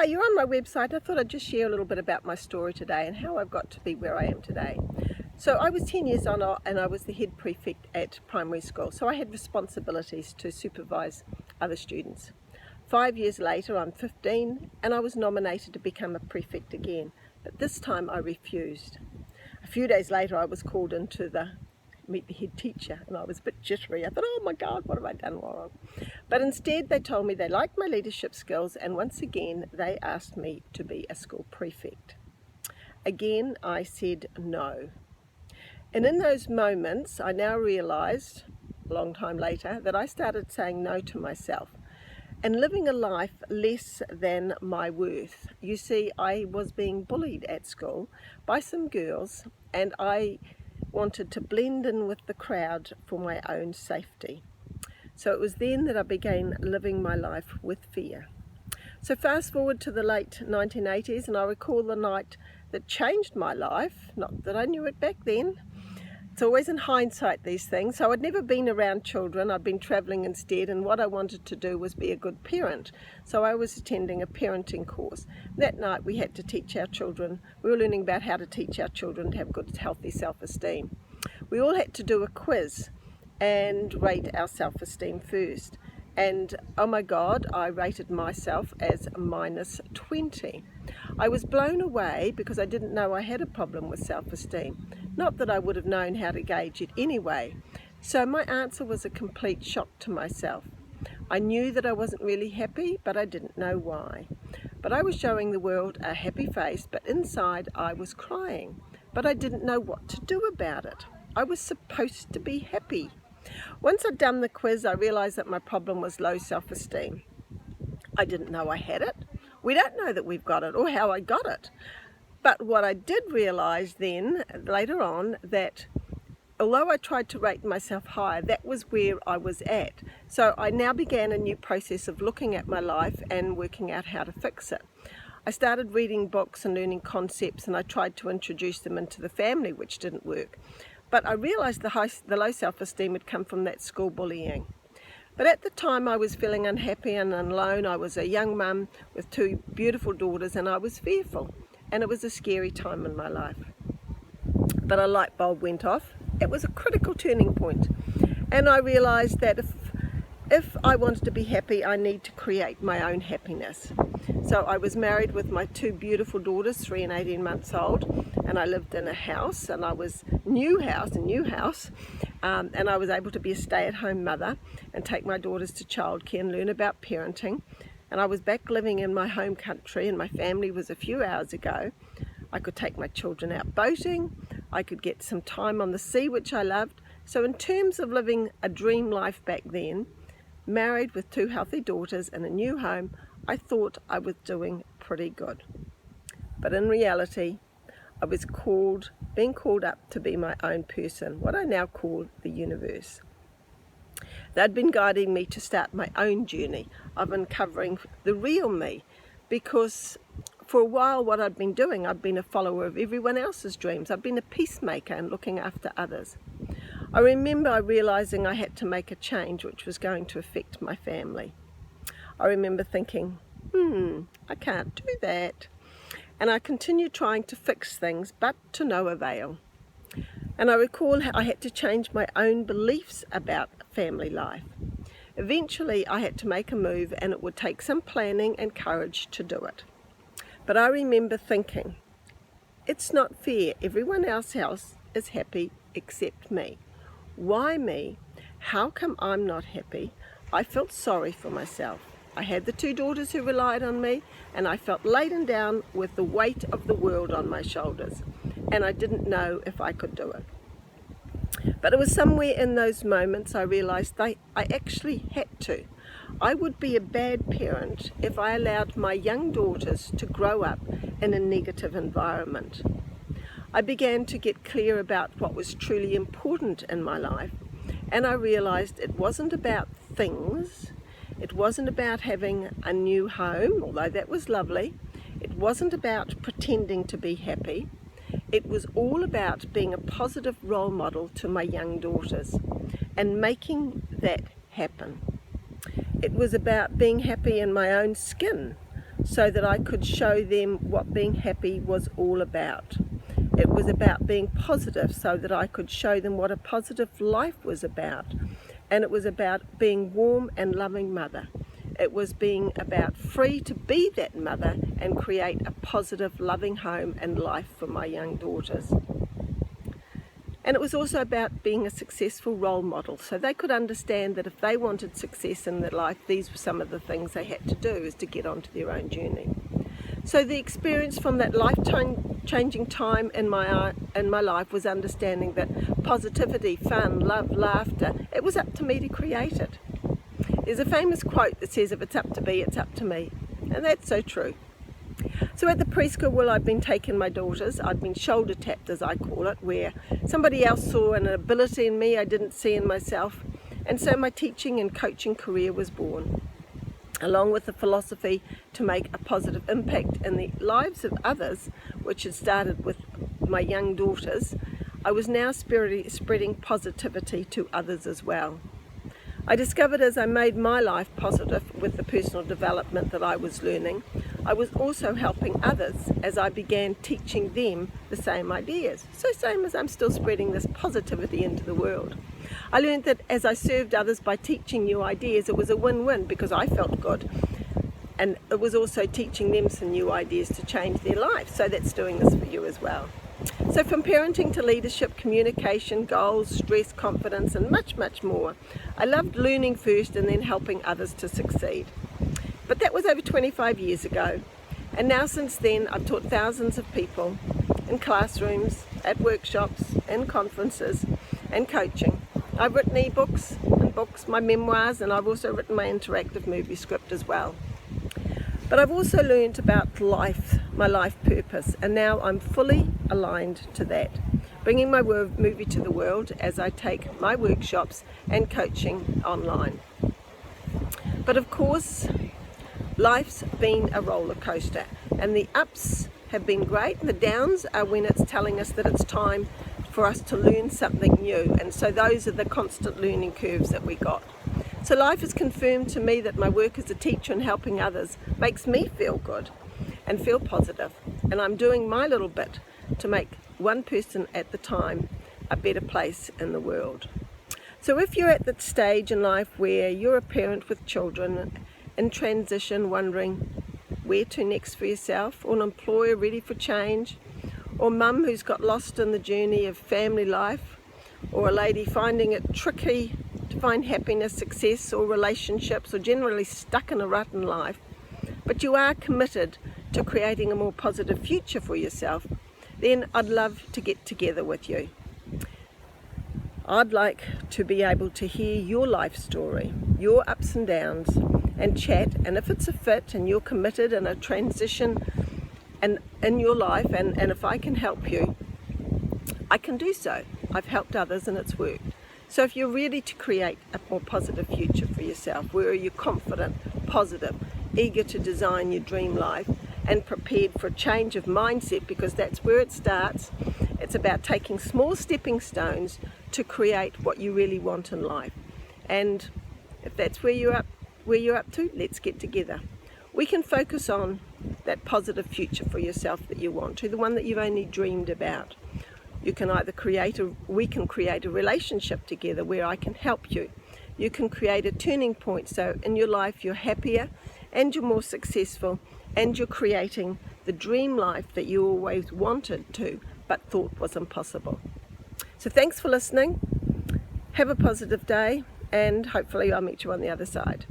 Hi, you're on my website. I thought I'd just share a little bit about my story today and how I've got to be where I am today. So I was 10 years on and I was the head prefect at primary school. So I had responsibilities to supervise other students. 5 years later, I'm 15 and I was nominated to become a prefect again. But this time I refused. A few days later, I was called in to meet the head teacher, and I was a bit jittery. I thought, oh my God, what have I done wrong? But instead they told me they liked my leadership skills, and once again they asked me to be a school prefect. Again I said no. And in those moments I now realised, a long time later, that I started saying no to myself and living a life less than my worth. You see, I was being bullied at school by some girls, and I wanted to blend in with the crowd for my own safety. So it was then that I began living my life with fear. So fast forward to the late 1980s, and I recall the night that changed my life. Not that I knew it back then. It's always in hindsight, these things. So I'd never been around children. I'd been travelling instead, and what I wanted to do was be a good parent. So I was attending a parenting course. That night we had to teach our children, we were learning about how to teach our children to have good, healthy self-esteem. We all had to do a quiz and rate our self-esteem first. And oh my God, I rated myself as -20. I was blown away because I didn't know I had a problem with self-esteem. Not that I would have known how to gauge it anyway. So my answer was a complete shock to myself. I knew that I wasn't really happy, but I didn't know why. But I was showing the world a happy face, but inside I was crying. But I didn't know what to do about it. I was supposed to be happy. Once I'd done the quiz, I realised that my problem was low self-esteem. I didn't know I had it. We don't know that we've got it or how I got it. But what I did realise then, later on, that although I tried to rate myself higher, that was where I was at. So I now began a new process of looking at my life and working out how to fix it. I started reading books and learning concepts, and I tried to introduce them into the family, which didn't work. But I realised the low self-esteem had come from that school bullying. But at the time I was feeling unhappy and alone. I was a young mum with 2 beautiful daughters, and I was fearful. And it was a scary time in my life. But a light bulb went off. It was a critical turning point. And I realised that if I wanted to be happy, I need to create my own happiness. So I was married with my 2 beautiful daughters, 3 and 18 months old, and I lived in a house, and I was a new house, and I was able to be a stay-at-home mother and take my daughters to childcare and learn about parenting. And I was back living in my home country, and my family was a few hours ago. I could take my children out boating. I could get some time on the sea, which I loved. So in terms of living a dream life back then, married with 2 healthy daughters in a new home, I thought I was doing pretty good. But in reality, I was being called up to be my own person, what I now call the universe. They'd been guiding me to start my own journey of uncovering the real me, because for a while what I'd been doing, I'd been a follower of everyone else's dreams. I'd been a peacemaker and looking after others. I remember realising I had to make a change which was going to affect my family. I remember thinking, I can't do that. And I continued trying to fix things, but to no avail. And I recall how I had to change my own beliefs about family life. Eventually I had to make a move, and it would take some planning and courage to do it. But I remember thinking, it's not fair. Everyone else is happy except me. Why me? How come I'm not happy? I felt sorry for myself. I had the 2 daughters who relied on me, and I felt laden down with the weight of the world on my shoulders, and I didn't know if I could do it. But it was somewhere in those moments I realised I actually had to. I would be a bad parent if I allowed my young daughters to grow up in a negative environment. I began to get clear about what was truly important in my life, and I realised it wasn't about things. It wasn't about having a new home, although that was lovely. It wasn't about pretending to be happy. It was all about being a positive role model to my young daughters and making that happen. It was about being happy in my own skin, so that I could show them what being happy was all about. It was about being positive so that I could show them what a positive life was about. And it was about being warm and loving mother. It was being about free to be that mother and create a positive, loving home and life for my young daughters. And it was also about being a successful role model, so they could understand that if they wanted success in their life, these were some of the things they had to do, is to get onto their own journey. So the experience from that life-changing time in my life was understanding that positivity, fun, love, laughter, it was up to me to create it. There's a famous quote that says, if it's up to be, it's up to me. And that's so true. So at the preschool, I've been taking my daughters, I've been shoulder tapped as I call it, where somebody else saw an ability in me I didn't see in myself. And so my teaching and coaching career was born, along with the philosophy to make a positive impact in the lives of others, which had started with my young daughters. I was now spreading positivity to others as well. I discovered as I made my life positive with the personal development that I was learning, I was also helping others as I began teaching them the same ideas. So same as I'm still spreading this positivity into the world. I learned that as I served others by teaching new ideas, it was a win-win because I felt good. And it was also teaching them some new ideas to change their life. So that's doing this for you as well. So from parenting to leadership, communication, goals, stress, confidence, and much, much more. I loved learning first and then helping others to succeed. But that was over 25 years ago. And now since then, I've taught thousands of people in classrooms, at workshops, and conferences, and coaching. I've written ebooks and books, my memoirs, and I've also written my interactive movie script as well. But I've also learned about life, my life purpose, and now I'm fully aligned to that, bringing my movie to the world as I take my workshops and coaching online. But of course, life's been a roller coaster, and the ups have been great, and the downs are when it's telling us that it's time for us to learn something new, and so those are the constant learning curves that we got. So life has confirmed to me that my work as a teacher and helping others makes me feel good and feel positive, and I'm doing my little bit to make one person at the time a better place in the world. So if you're at that stage in life where you're a parent with children in transition, wondering where to next for yourself, or an employer ready for change, or mum who's got lost in the journey of family life, or a lady finding it tricky to find happiness, success, or relationships, or generally stuck in a rut in life, but you are committed to creating a more positive future for yourself, then I'd love to get together with you. I'd like to be able to hear your life story, your ups and downs, and chat, and if it's a fit and you're committed in a transition and in your life, and if I can help you, I can do so. I've helped others and it's worked. So if you're ready to create a more positive future for yourself, where you're confident, positive, eager to design your dream life, and prepared for a change of mindset, because that's where it starts. It's about taking small stepping stones to create what you really want in life. And if that's where you're up to, let's get together. We can focus on that positive future for yourself that you want to, the one that you've only dreamed about. You can either we can create a relationship together where I can help you. You can create a turning point, so in your life you're happier and you're more successful and you're creating the dream life that you always wanted to but thought was impossible. So thanks for listening. Have a positive day, and hopefully I'll meet you on the other side.